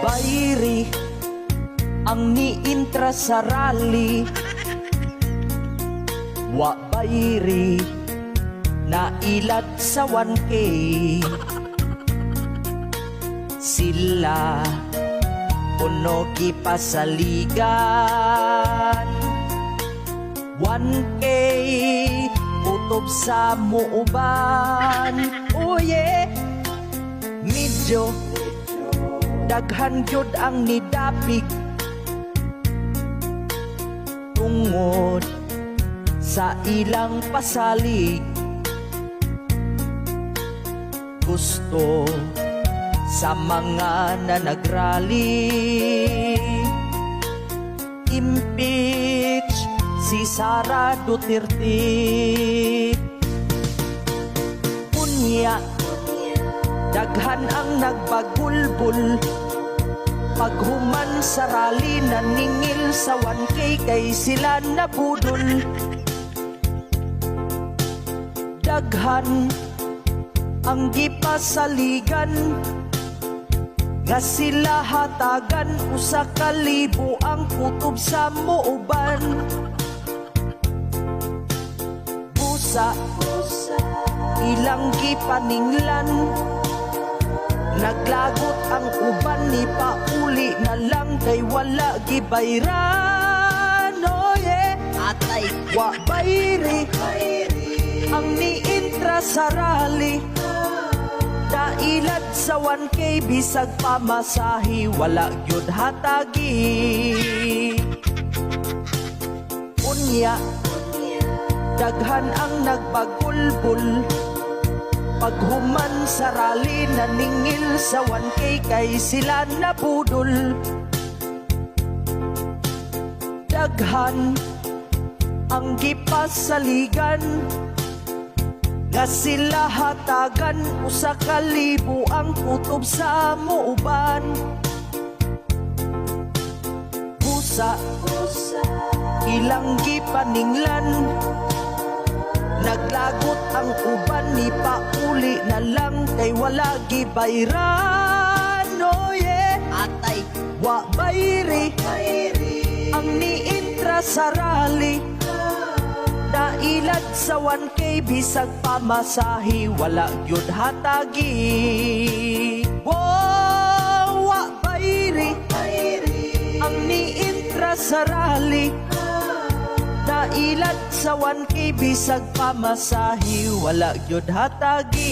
bayri ang niintra sa rally. Wa bayri na ilad sa 1K. Sila puno gipasaligan 1K utob sa muuban. Oh yeah, medyo daghan gyud ang nidapig tungod sa ilang pasalig. Gusto sa mga na nagrally impeach si Sara Duterte. Unya daghan ang nagbagulbul paghuman sa rally, naningil sa 1K kay sila nabudol. Daghan ang gipasaligan nga sila hatagan usa ka libo ang kutob sa muuban. Busa ilang gipaninglan, naglagot ang uban ni pauli na lang kay wala gibayran. Oh yeah, atay wa bayri ang niintra sa rally. Dailad sa 1K bisag pamasahi wala gyud hatagi. Unya daghan ang nagbagulbul paghuman sa rally, naningil sa 1K kay sila nabudol. Daghan ang gipasaligan nga sila hatagan usa ka libo ang kutob sa muuban. Busa ilang gipaninglan, naglagot ang uban ni pauli na lang kay wala gibayran. Oh yeah, atay wa bayri ang niintra sa rally. Dailad sa 1K bisag pamasahi wala gyud hatagi. Wow, wa bayri ang niintra sa rally. Dailad sa 1K bisag pamasahi wala gyud hatagi.